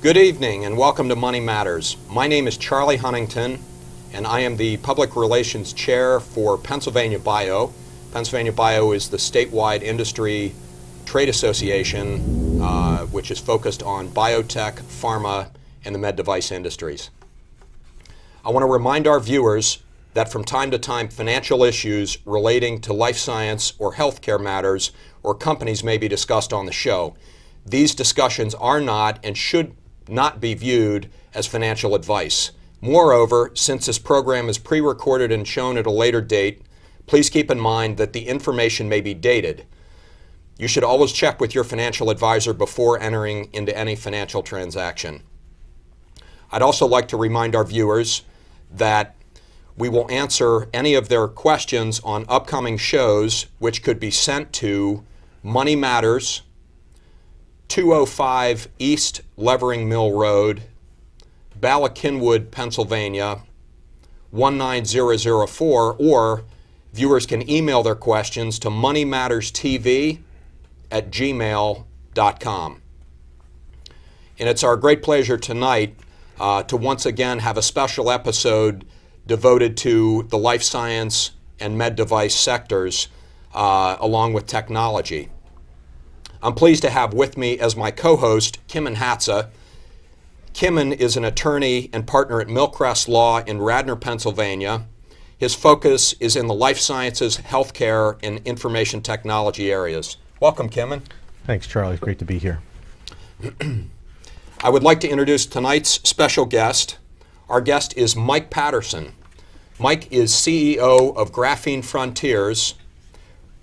Good evening and welcome to Money Matters. My name is Charlie Huntington and I am the Public Relations Chair for Pennsylvania Bio. Pennsylvania Bio is the statewide industry trade association which is focused on biotech, pharma, and the med device industries. I want to remind our viewers that from time to time financial issues relating to life science or healthcare matters or companies may be discussed on the show. These discussions are not and should not be viewed as financial advice. Moreover, since this program is pre-recorded and shown at a later date, please keep in mind that the information may be dated. You should always check with your financial advisor before entering into any financial transaction. I'd also like to remind our viewers that we will answer any of their questions on upcoming shows, which could be sent to Money Matters, 205 East Levering Mill Road, Ballackinwood, Pennsylvania, 19004, or viewers can email their questions to moneymatterstv@gmail.com. And it's our great pleasure tonight to once again have a special episode devoted to the life science and med device sectors along with technology. I'm pleased to have with me as my co-host Kimon Hatza. Kimon is an attorney and partner at Millcrest Law in Radnor, Pennsylvania. His focus is in the life sciences, healthcare, and information technology areas. Welcome, Kimon. Thanks, Charlie. It's great to be here. I would like to introduce tonight's special guest. Our guest is Mike Patterson. Mike is CEO of Graphene Frontiers.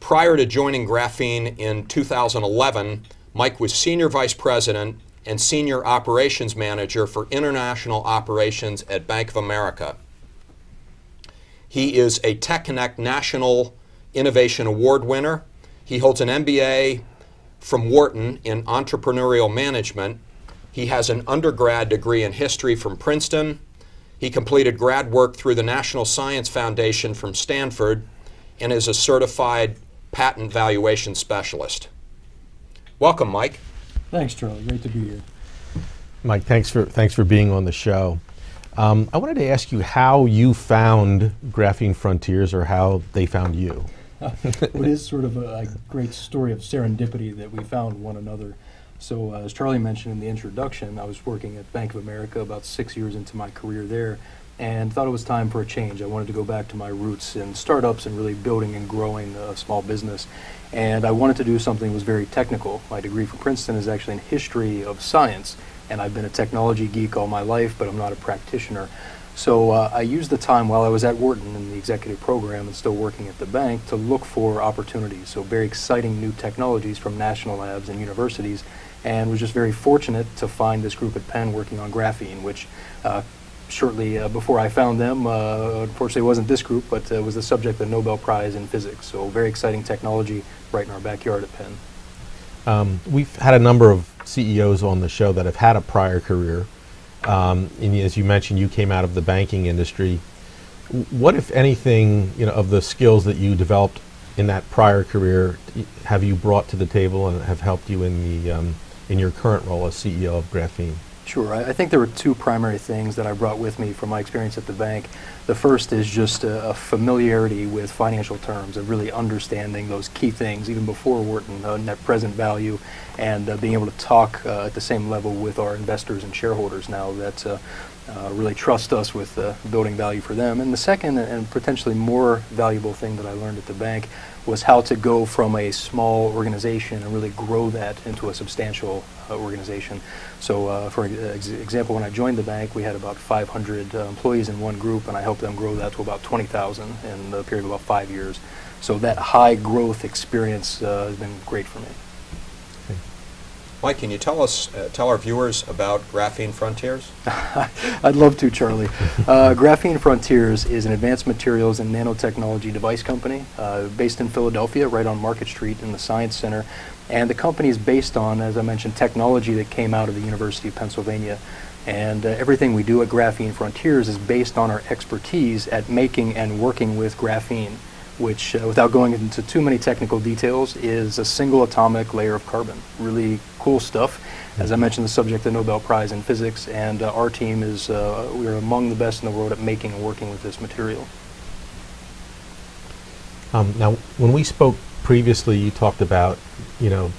Prior to joining Graphene in 2011, Mike was Senior Vice President and Senior Operations Manager for International Operations at Bank of America. He is a Tech Connect National Innovation Award winner. He holds an MBA from Wharton in Entrepreneurial Management. He has an undergrad degree in history from Princeton. He completed grad work through the National Science Foundation from Stanford and is a certified patent valuation specialist. Welcome, Mike. Thanks, Charlie. Great to be here. Mike, thanks for being on the show. I wanted to ask you how you found Graphene Frontiers, or how they found you. It is sort of a great story of serendipity that we found one another. So as Charlie mentioned in the introduction, I was working at Bank of America about 6 years into my career there and thought it was time for a change. I wanted to go back to my roots in startups and really building and growing a small business. And I wanted to do something that was very technical. My degree from Princeton is actually in history of science, and I've been a technology geek all my life, but I'm not a practitioner. So I used the time while I was at Wharton in the executive program and still working at the bank to look for opportunities. So very exciting new technologies from national labs and universities, and was just very fortunate to find this group at Penn working on graphene, which shortly before I found them, unfortunately it wasn't this group, but was the subject of the Nobel Prize in Physics. So very exciting technology right in our backyard at Penn. We've had a number of CEOs on the show that have had a prior career. And as you mentioned, you came out of the banking industry. What, if anything, of the skills that you developed in that prior career have you brought to the table and have helped you in your current role as CEO of Graphene? Sure. I think there were two primary things that I brought with me from my experience at the bank. The first is just a familiarity with financial terms and really understanding those key things, even before Wharton, net present value, and being able to talk at the same level with our investors and shareholders now that really trust us with building value for them. And the second and potentially more valuable thing that I learned at the bank was how to go from a small organization and really grow that into a substantial organization. So for example, when I joined the bank, we had about 500 employees in one group, and I helped them grow that to about 20,000 in the period of about 5 years. So that high growth experience has been great for me. Mike, can you tell our viewers about Graphene Frontiers? I'd love to, Charlie. Graphene Frontiers is an advanced materials and nanotechnology device company based in Philadelphia, right on Market Street in the Science Center. And the company is based on, as I mentioned, technology that came out of the University of Pennsylvania. And everything we do at Graphene Frontiers is based on our expertise at making and working with graphene, which, without going into too many technical details, is a single atomic layer of carbon. Really cool stuff. As I mentioned, the subject of the Nobel Prize in Physics, and our team is, we are among the best in the world at making and working with this material. Now, when we spoke previously, you talked about,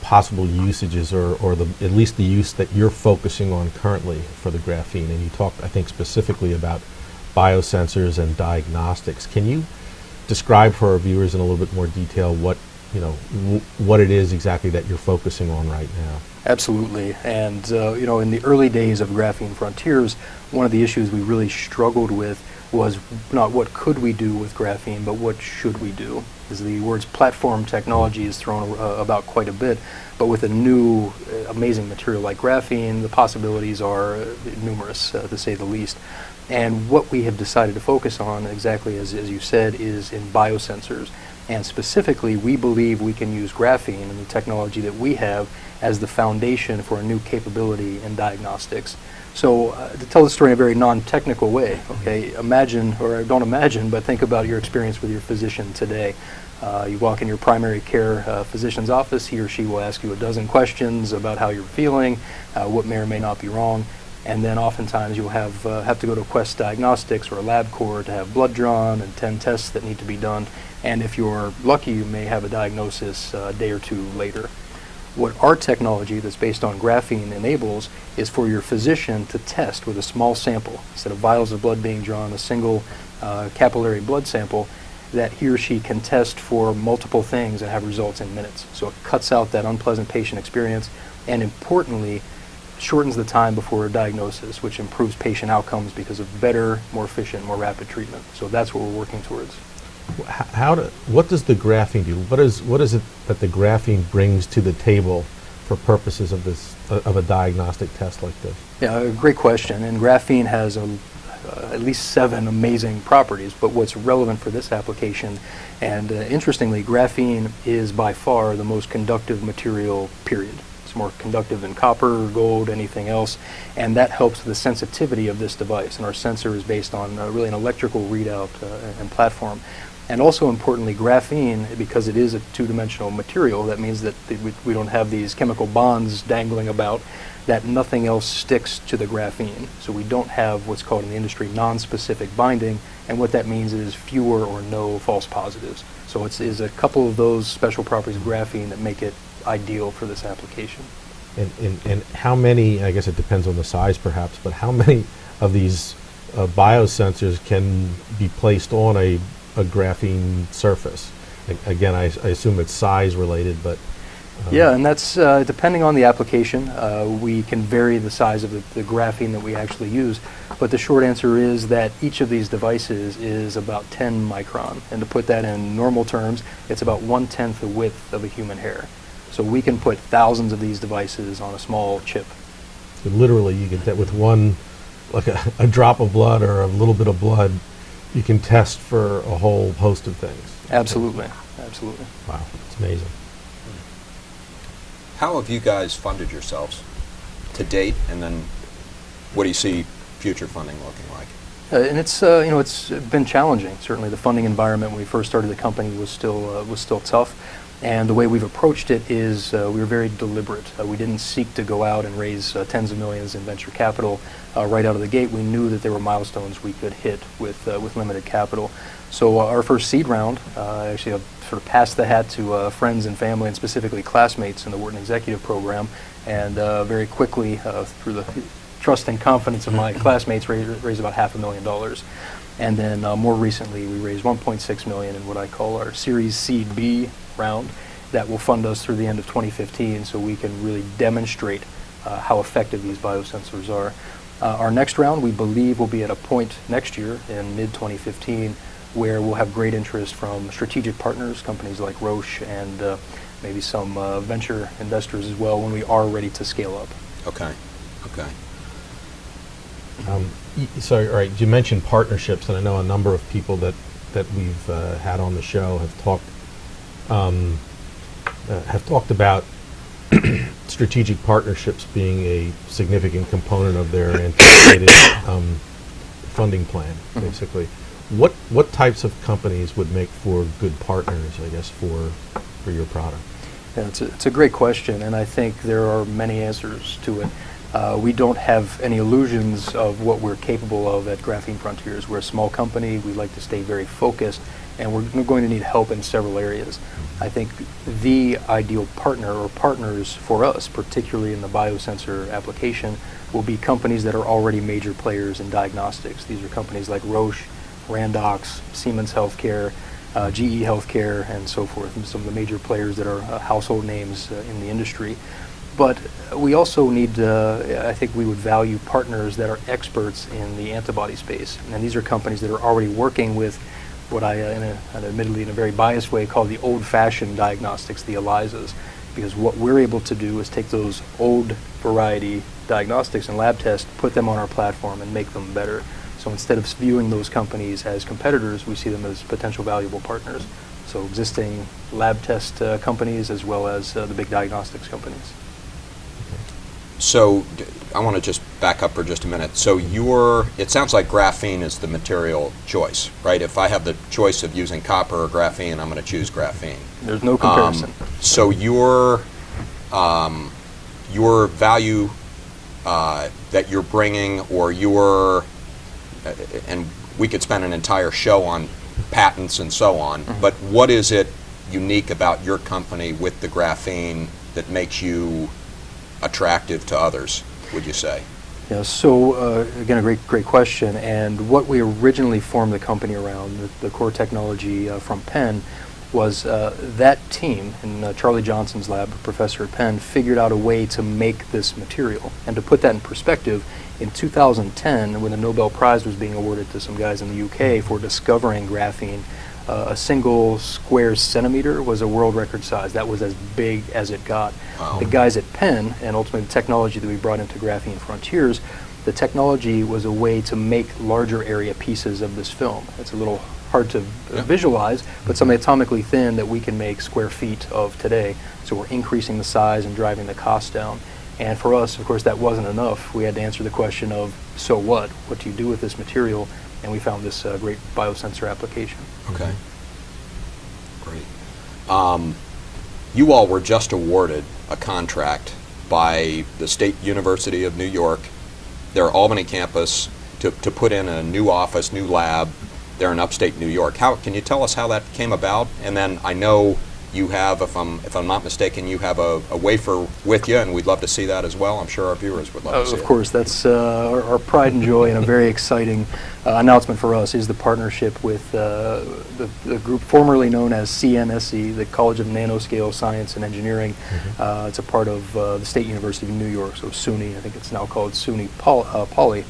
possible usages or at least the use that you're focusing on currently for the graphene, and you talked, I think, specifically about biosensors and diagnostics. Can you describe for our viewers in a little bit more detail what it is exactly that you're focusing on right now? Absolutely. And, in the early days of Graphene Frontiers, one of the issues we really struggled with was not what could we do with graphene, but what should we do? Because the words platform technology is thrown about quite a bit, but with a new, amazing material like graphene, the possibilities are numerous, to say the least. And what we have decided to focus on, exactly as you said, is in biosensors. And specifically, we believe we can use graphene and the technology that we have as the foundation for a new capability in diagnostics. So to tell the story in a very non-technical way, okay, imagine, or don't imagine, but think about your experience with your physician today. You walk in your primary care physician's office, he or she will ask you a dozen questions about how you're feeling, what may or may not be wrong, and then oftentimes you'll have to go to Quest Diagnostics or a LabCorp to have blood drawn and 10 tests that need to be done, and if you're lucky, you may have a diagnosis a day or two later. What our technology that's based on graphene enables is for your physician to test with a small sample, instead of vials of blood being drawn, a single capillary blood sample, that he or she can test for multiple things and have results in minutes. So it cuts out that unpleasant patient experience, and importantly, shortens the time before a diagnosis, which improves patient outcomes because of better, more efficient, more rapid treatment. So that's what we're working towards. What does the graphene do? What is it that the graphene brings to the table for purposes of this of a diagnostic test like this? Yeah, great question. And graphene has at least 7 amazing properties, but what's relevant for this application, and interestingly, graphene is by far the most conductive material, period. It's more conductive than copper, gold, anything else, and that helps with the sensitivity of this device. And our sensor is based on really an electrical readout and platform. And also importantly, graphene, because it is a two-dimensional material, that means that we don't have these chemical bonds dangling about, that nothing else sticks to the graphene. So we don't have what's called in the industry non-specific binding, and what that means is fewer or no false positives. So it is a couple of those special properties of graphene that make it ideal for this application. And how many, I guess it depends on the size perhaps, but how many of these biosensors can be placed on a graphene surface? Again, I assume it's size related, but yeah, and that's depending on the application. We can vary the size of the graphene that we actually use, but the short answer is that each of these devices is about 10 micron, and to put that in normal terms, it's about 1/10 the width of a human hair. So we can put thousands of these devices on a small chip. So literally, you get that with one, like a drop of blood or a little bit of blood, you can test for a whole host of things. Absolutely, absolutely. Wow, it's amazing. How have you guys funded yourselves to date, and then what do you see future funding looking like? And it's it's been challenging. Certainly, the funding environment when we first started the company was still tough. And the way we've approached it is we were very deliberate. We didn't seek to go out and raise tens of millions in venture capital right out of the gate. We knew that there were milestones we could hit with limited capital. So our first seed round, actually sort of passed the hat to friends and family, and specifically classmates in the Wharton Executive Program, and very quickly, through the trust and confidence of my classmates, raised about $500,000. And then more recently, we raised $1.6 million in what I call our Series Seed B round that will fund us through the end of 2015, so we can really demonstrate how effective these biosensors are. Our next round, we believe, will be at a point next year in mid-2015 where we'll have great interest from strategic partners, companies like Roche, and maybe some venture investors as well, when we are ready to scale up. Okay. So, all right, you mentioned partnerships, and I know a number of people that we've had on the show have talked about strategic partnerships being a significant component of their anticipated funding plan, basically. What types of companies would make for good partners, I guess, for your product? Yeah, it's a great question, and I think there are many answers to it. We don't have any illusions of what we're capable of at Graphene Frontiers. We're a small company. We like to stay very focused, and we're going to need help in several areas. I think the ideal partner or partners for us, particularly in the biosensor application, will be companies that are already major players in diagnostics. These are companies like Roche, Randox, Siemens Healthcare, GE Healthcare, and so forth, and some of the major players that are household names in the industry. But we also need, I think we would value partners that are experts in the antibody space. And these are companies that are already working with what I, admittedly in a very biased way, call the old-fashioned diagnostics, the ELISAs. Because what we're able to do is take those old variety diagnostics and lab tests, put them on our platform, and make them better. So instead of viewing those companies as competitors, we see them as potential valuable partners. So existing lab test companies as well as the big diagnostics companies. So I want to just back up for just a minute. So it sounds like graphene is the material choice, right? If I have the choice of using copper or graphene, I'm going to choose graphene. There's no comparison. So your value that you're bringing, or and we could spend an entire show on patents and so on, but what is it unique about your company with the graphene that makes you attractive to others, would you say? Yeah, so again, a great question. And what we originally formed the company around, the core technology from Penn, was that team in Charlie Johnson's lab, a professor at Penn, figured out a way to make this material. And to put that in perspective, in 2010, when the Nobel Prize was being awarded to some guys in the UK for discovering graphene, a single square centimeter was a world record size. That was as big as it got. Wow. The guys at Penn, and ultimately the technology that we brought into Graphene Frontiers, the technology was a way to make larger area pieces of this film. It's a little hard to visualize, but something atomically thin that we can make square feet of today. So we're increasing the size and driving the cost down. And for us, of course, that wasn't enough. We had to answer the question of, so what? What do you do with this material? And we found this great biosensor application. Okay. Great. You all were just awarded a contract by the State University of New York, their Albany campus, to put in a new office, new lab there in upstate New York. Can you tell us how that came about? And then I know you have, if I'm not mistaken, you have a wafer with you, and we'd love to see that as well. I'm sure our viewers would love to see it. Of course, that's our pride and joy, and a very exciting announcement for us is the partnership with the group formerly known as CNSE, the College of Nanoscale Science and Engineering. It's a part of the State University of New York, so SUNY. I think it's now called SUNY Poly,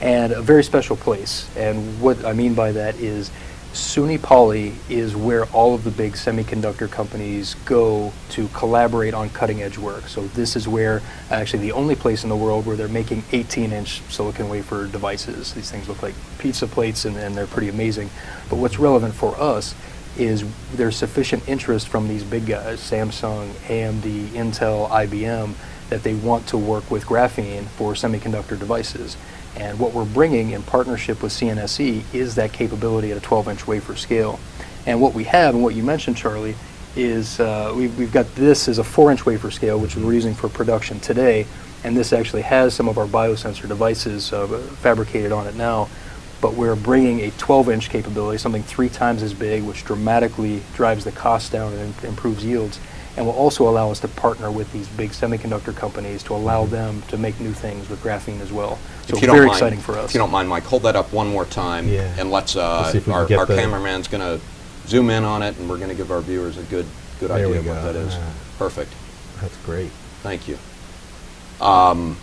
and a very special place. And what I mean by that is SUNY Poly is where all of the big semiconductor companies go to collaborate on cutting-edge work. So this is where, actually the only place in the world where they're making 18-inch silicon wafer devices. These things look like pizza plates, and they're pretty amazing. But what's relevant for us is there's sufficient interest from these big guys, Samsung, AMD, Intel, IBM, that they want to work with graphene for semiconductor devices. And what we're bringing in partnership with CNSE is that capability at a 12-inch wafer scale. And what we have, and what you mentioned, Charlie, is we've got this as a 4-inch wafer scale, which we're using for production today. And this actually has some of our biosensor devices fabricated on it now. But we're bringing a 12-inch capability, something 3 times as big, which dramatically drives the cost down and improves yields. And will also allow us to partner with these big semiconductor companies to allow them to make new things with graphene as well. So very exciting for us. If you don't mind, Mike, hold that up one more time, and let's see if we can our get cameraman's going to zoom in on it, and we're going to give our viewers a good idea of what that is. Perfect. That's great. Thank you. And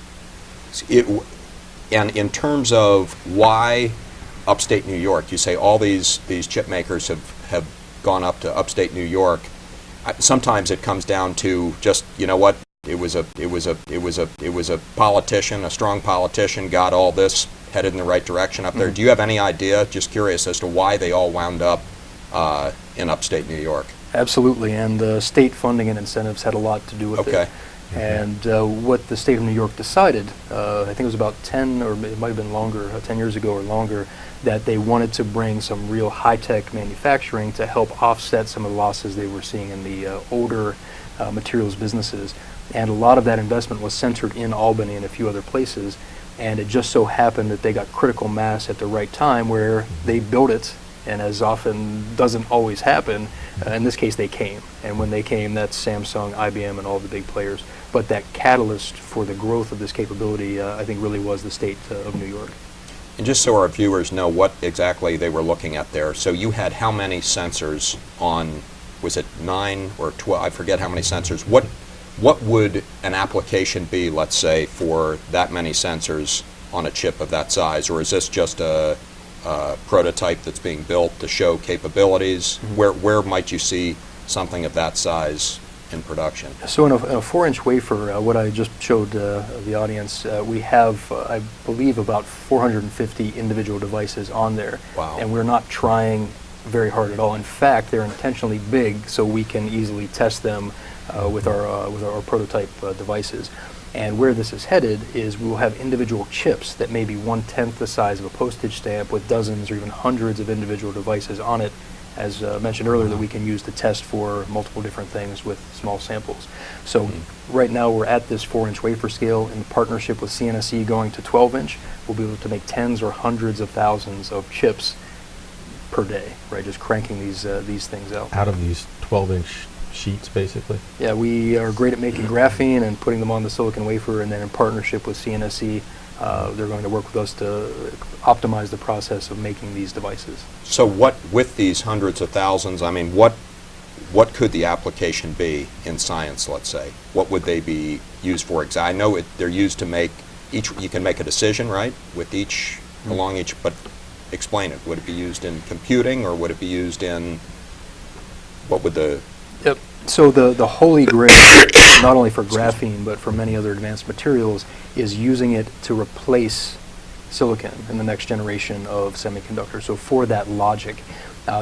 in terms of why upstate New York, you say all these chip makers have gone up to upstate New York. Sometimes it comes down to just, you know what, it was a politician, a strong politician, got all this headed in the right direction up there. Do you have any idea, just curious, as to why they all wound up in upstate New York? Absolutely, and state funding and incentives had a lot to do with it. And what the state of New York decided, I think it was about 10, or it might have been longer, 10 years ago or longer, that they wanted to bring some real high-tech manufacturing to help offset some of the losses they were seeing in the older materials businesses. And a lot of that investment was centered in Albany and a few other places. And it just so happened that they got critical mass at the right time where they built it, and as often doesn't always happen, in this case they came. And when they came, that's Samsung, IBM, and all the big players. But that catalyst for the growth of this capability, I think, really was the state of New York. And just so our viewers know what exactly they were looking at there, so you had how many sensors on, was it 9 or 12, I forget how many sensors. What would an application be, let's say, for that many sensors on a chip of that size? Or is this just a prototype that's being built to show capabilities? Mm-hmm. Where might you see something of that size in production? So in a 4-inch wafer, what I just showed the audience, we have, I believe, about 450 individual devices on there. Wow. And we're not trying very hard at all. In fact, they're intentionally big so we can easily test them with our prototype devices. And where this is headed is we will have individual chips that may be 1/10 the size of a postage stamp with dozens or even hundreds of individual devices on it, as mentioned earlier, that we can use to test for multiple different things with small samples. So right now we're at this 4-inch wafer scale. In partnership with CNSE going to 12-inch, we'll be able to make tens or hundreds of thousands of chips per day, right? Just cranking these things out. Out of these 12-inch sheets, basically? Yeah, we are great at making graphene and putting them on the silicon wafer, and then in partnership with CNSE, they're going to work with us to optimize the process of making these devices. So what, with these hundreds of thousands, I mean, what could the application be in science, let's say? What would they be used for? I know they're used to make each, you can make a decision, right, with each, along each, but explain it. Would it be used in computing, or would it be used in, what would the... Yep. So the holy grail, not only for graphene but for many other advanced materials, is using it to replace silicon in the next generation of semiconductors. So for that logic,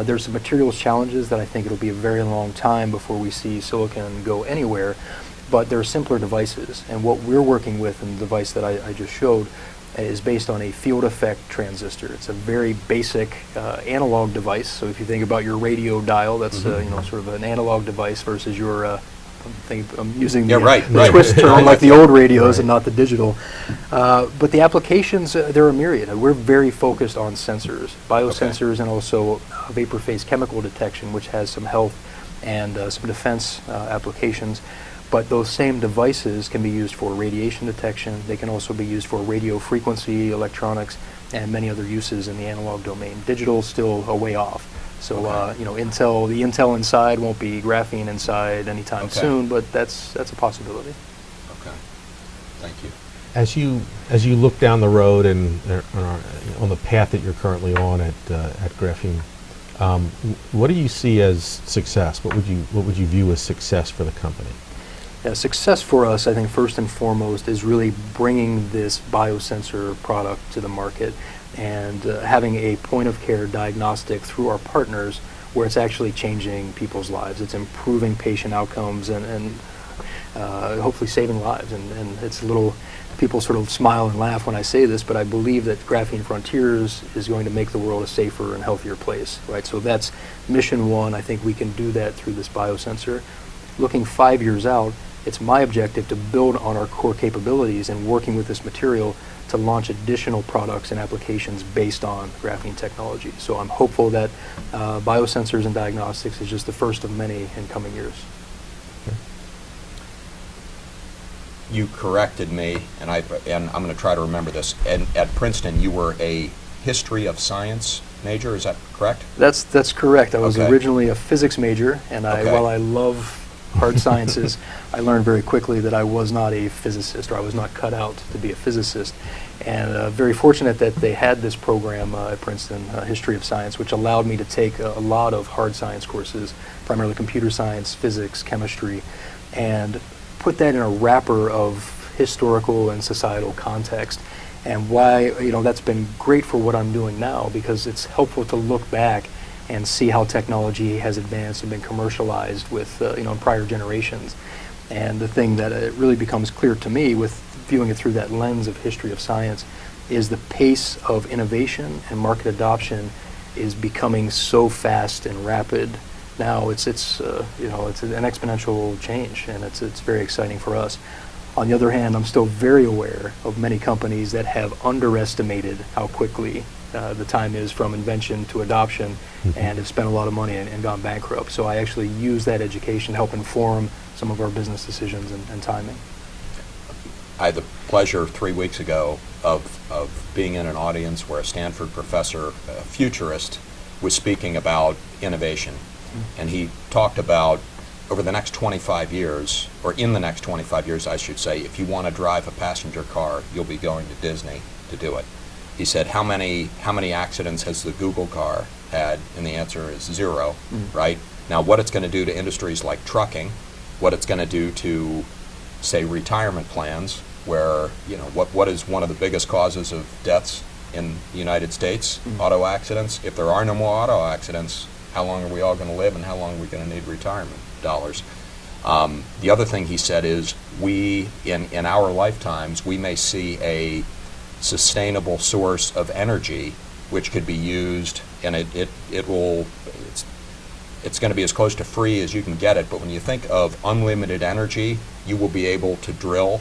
there's some materials challenges that I think it'll be a very long time before we see silicon go anywhere, but there are simpler devices. And what we're working with in the device that I just showed is based on a field effect transistor. It's a very basic analog device. So if you think about your radio dial, that's sort of an analog device versus your I'm using the twist term like the old radios and not the digital. But the applications, there are a myriad. We're very focused on sensors, biosensors, and also vapor phase chemical detection, which has some health and some defense applications. But those same devices can be used for radiation detection. They can also be used for radio frequency, electronics, and many other uses in the analog domain. Digital is still a way off. So the Intel inside won't be graphene inside anytime soon, but that's a possibility. Okay, thank you. As you look down the road and on the path that you're currently on at Graphene, what do you see as success? What would you view as success for the company? Yeah, success for us, I think, first and foremost, is really bringing this biosensor product to the market and having a point-of-care diagnostic through our partners where it's actually changing people's lives. It's improving patient outcomes and hopefully saving lives. And it's a little, people sort of smile and laugh when I say this, but I believe that Graphene Frontiers is going to make the world a safer and healthier place, right? So that's mission one. I think we can do that through this biosensor. Looking 5 years out, it's my objective to build on our core capabilities and working with this material to launch additional products and applications based on graphene technology. So I'm hopeful that biosensors and diagnostics is just the first of many in coming years. You corrected me, and I'm going to try to remember this. And at Princeton, you were a history of science major. Is that correct? That's correct. I was originally a physics major, and while I love hard sciences, I learned very quickly that I was not a physicist, or I was not cut out to be a physicist. And very fortunate that they had this program at Princeton, History of Science, which allowed me to take a lot of hard science courses, primarily computer science, physics, chemistry, and put that in a wrapper of historical and societal context. And why, that's been great for what I'm doing now, because it's helpful to look back and see how technology has advanced and been commercialized with in prior generations. And the thing that it really becomes clear to me with viewing it through that lens of history of science is the pace of innovation and market adoption is becoming so fast and rapid. Now it's an exponential change, and it's very exciting for us. On the other hand, I'm still very aware of many companies that have underestimated how quickly the time is from invention to adoption, and have spent a lot of money and gone bankrupt. So I actually use that education to help inform some of our business decisions and timing. I had the pleasure 3 weeks ago of being in an audience where a Stanford professor, a futurist, was speaking about innovation. And he talked about over the next 25 years, or in the next 25 years, I should say, if you want to drive a passenger car, you'll be going to Disney to do it. He said, how many accidents has the Google car had? And the answer is 0, right? Now, what it's going to do to industries like trucking, what it's going to do to, say, retirement plans, where, what is one of the biggest causes of deaths in the United States? Auto accidents. If there are no more auto accidents, how long are we all going to live, and how long are we going to need retirement dollars? The other thing he said is we, in our lifetimes, we may see a sustainable source of energy which could be used, and it's going to be as close to free as you can get it. But when you think of unlimited energy, you will be able to drill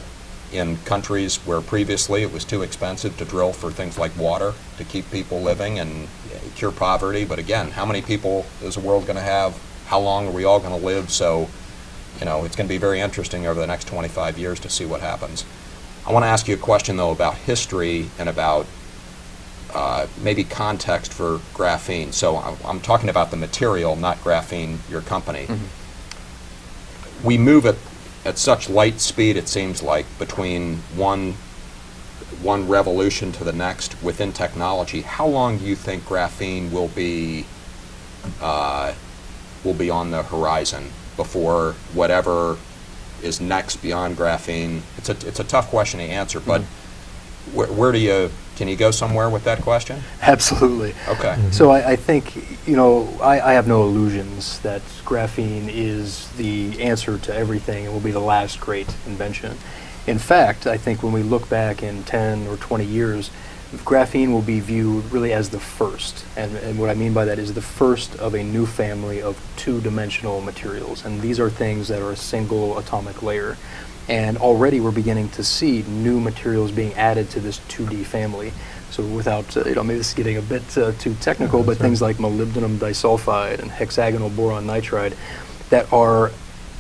in countries where previously it was too expensive to drill for things like water to keep people living and cure poverty. But again, how many people is the world going to have? How long are we all going to live? So, it's going to be very interesting over the next 25 years to see what happens. I want to ask you a question, though, about history and about maybe context for graphene. So I'm talking about the material, not graphene, your company. We move at such light speed, it seems like, between one revolution to the next within technology. How long do you think graphene will be on the horizon before whatever is next beyond graphene? It's a tough question to answer, but can you go somewhere with that question? Absolutely. Okay. So I think, I have no illusions that graphene is the answer to everything and will be the last great invention. In fact, I think when we look back in 10 or 20 years, graphene will be viewed really as the first. And what I mean by that is the first of a new family of two-dimensional materials. And these are things that are a single atomic layer. And already we're beginning to see new materials being added to this 2D family. So without, maybe this is getting a bit too technical, but things like molybdenum disulfide and hexagonal boron nitride that are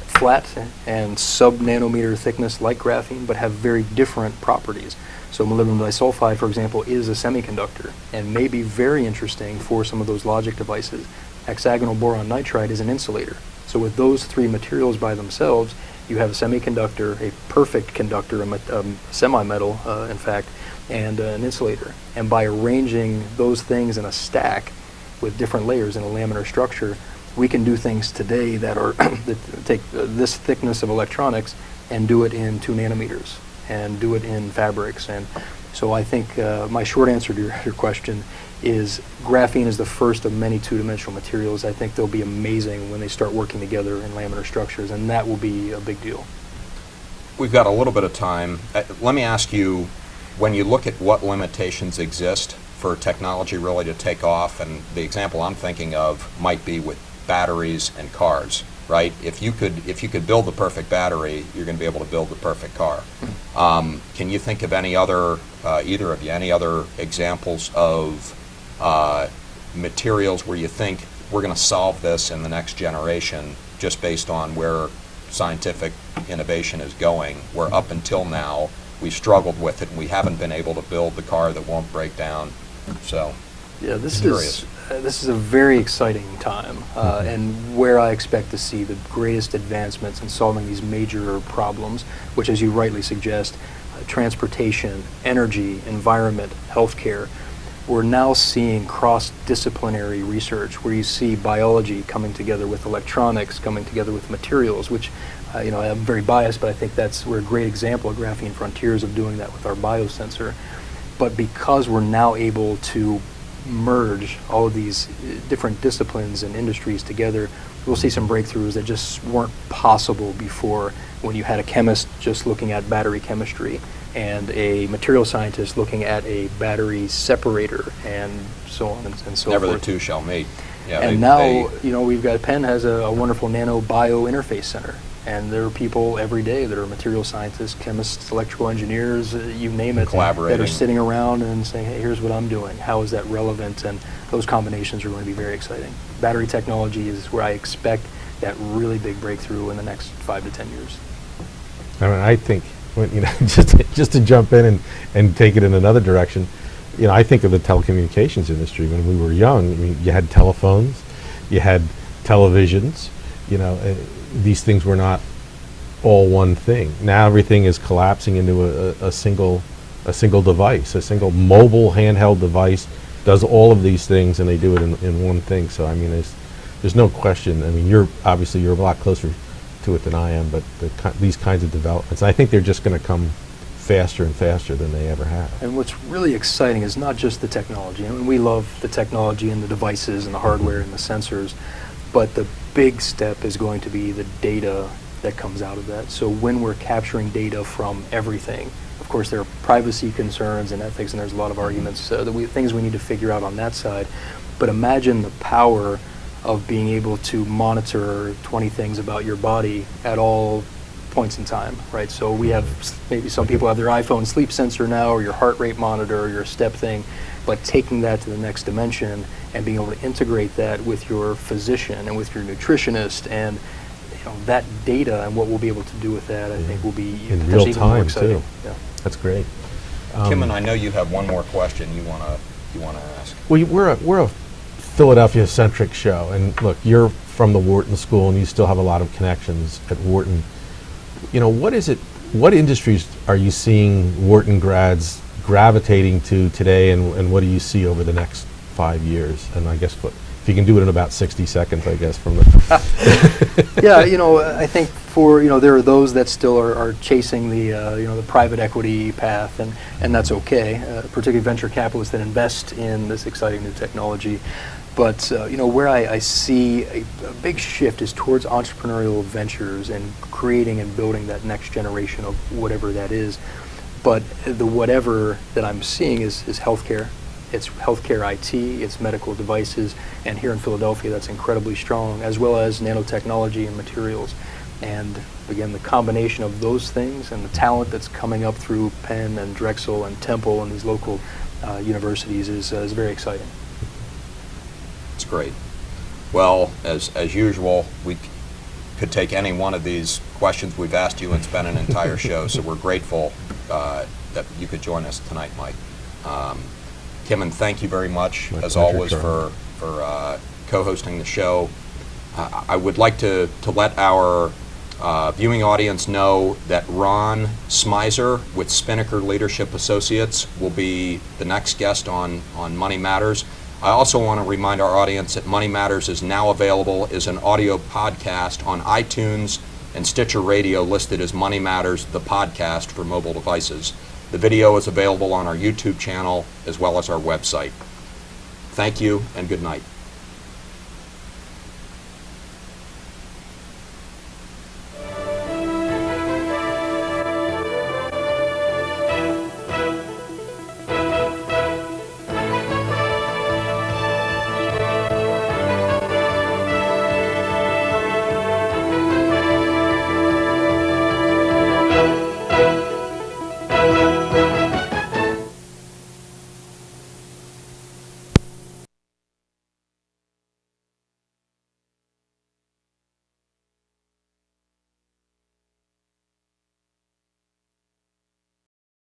flat and sub-nanometer thickness like graphene, but have very different properties. So molybdenum disulfide, for example, is a semiconductor and may be very interesting for some of those logic devices. Hexagonal boron nitride is an insulator. So with those three materials by themselves, you have a semiconductor, a perfect conductor, a semi-metal, in fact, and an insulator. And by arranging those things in a stack with different layers in a laminar structure, we can do things today that are that take this thickness of electronics and do it in 2 nanometers and do it in fabrics. And so I think my short answer to your question is graphene is the first of many two-dimensional materials. I think they'll be amazing when they start working together in laminar structures, and that will be a big deal. We've got a little bit of time. Let me ask you, when you look at what limitations exist for technology really to take off, and the example I'm thinking of might be with batteries and cars, right? If you could build the perfect battery, you're going to be able to build the perfect car. Can you think of any other, either of you, any other examples of materials where you think we're going to solve this in the next generation just based on where scientific innovation is going, where up until now we've struggled with it and we haven't been able to build the car that won't break down? So, yeah, this is a very exciting time, and where I expect to see the greatest advancements in solving these major problems, which, as you rightly suggest, transportation, energy, environment, healthcare. We're now seeing cross-disciplinary research where you see biology coming together with electronics, coming together with materials, which, I'm very biased, but I think we're a great example of Graphene Frontiers of doing that with our biosensor. But because we're now able to merge all of these different disciplines and industries together, we'll see some breakthroughs that just weren't possible before, when you had a chemist just looking at battery chemistry and a material scientist looking at a battery separator and so on and so Never forth. the two shall meet. Yeah, And now, we've got, Penn has a wonderful nano bio interface center. And there are people every day that are material scientists, chemists, electrical engineers, you name it, that Collaborating. are sitting around and saying, hey, here's what I'm doing. How is that relevant? And those combinations are going to be very exciting. Battery technology is where I expect that really big breakthrough in the next 5 to 10 years. I mean, I think, just to jump in and take it in another direction, I think of the telecommunications industry. When we were young, I mean, you had telephones, you had televisions, these things were not all one thing. Now everything is collapsing into a single device, a single mobile handheld device does all of these things, and they do it in one thing. So I mean, there's no question. I mean, you're a lot closer to it than I am, but these kinds of developments, I think they're just going to come faster and faster than they ever have. And what's really exciting is not just the technology. I mean, we love the technology and the devices and the hardware and the sensors, but the big step is going to be the data that comes out of that. So when we're capturing data from everything, of course there are privacy concerns and ethics, and there's a lot of arguments, things we need to figure out on that side. But imagine the power of being able to monitor 20 things about your body at all points in time, right? So we have, maybe some people have their iPhone sleep sensor now, or your heart rate monitor, or your step thing, but taking that to the next dimension and being able to integrate that with your physician and with your nutritionist, and that data and what we'll be able to do with that, I think will be in potentially real even more time exciting. too. Yeah. That's great. Kimon, I know you have one more question you want to ask. Well, we're a Philadelphia-centric show, and look, you're from the Wharton School, and you still have a lot of connections at Wharton. What industries are you seeing Wharton grads gravitating to today, and what do you see over the next 5 years? And I guess if you can do it in about 60 seconds, I guess, from the... Yeah, I think there are those that still are chasing the private equity path, and that's okay, particularly venture capitalists that invest in this exciting new technology. But where I see a big shift is towards entrepreneurial ventures and creating and building that next generation of whatever that is. But the whatever that I'm seeing is healthcare. It's healthcare IT, it's medical devices, and here in Philadelphia that's incredibly strong, as well as nanotechnology and materials. And again, the combination of those things and the talent that's coming up through Penn and Drexel and Temple and these local universities is very exciting. It's great. Well, as usual, we could take any one of these questions we've asked you and spend an entire show, so we're grateful that you could join us tonight, Mike. Kimon, thank you very much, My as pleasure, always, Charlie. for co-hosting the show. I would like to let our viewing audience know that Ron Smizer with Spinnaker Leadership Associates will be the next guest on Money Matters. I also want to remind our audience that Money Matters is now available as an audio podcast on iTunes and Stitcher Radio, listed as Money Matters, the podcast for mobile devices. The video is available on our YouTube channel as well as our website. Thank you and good night.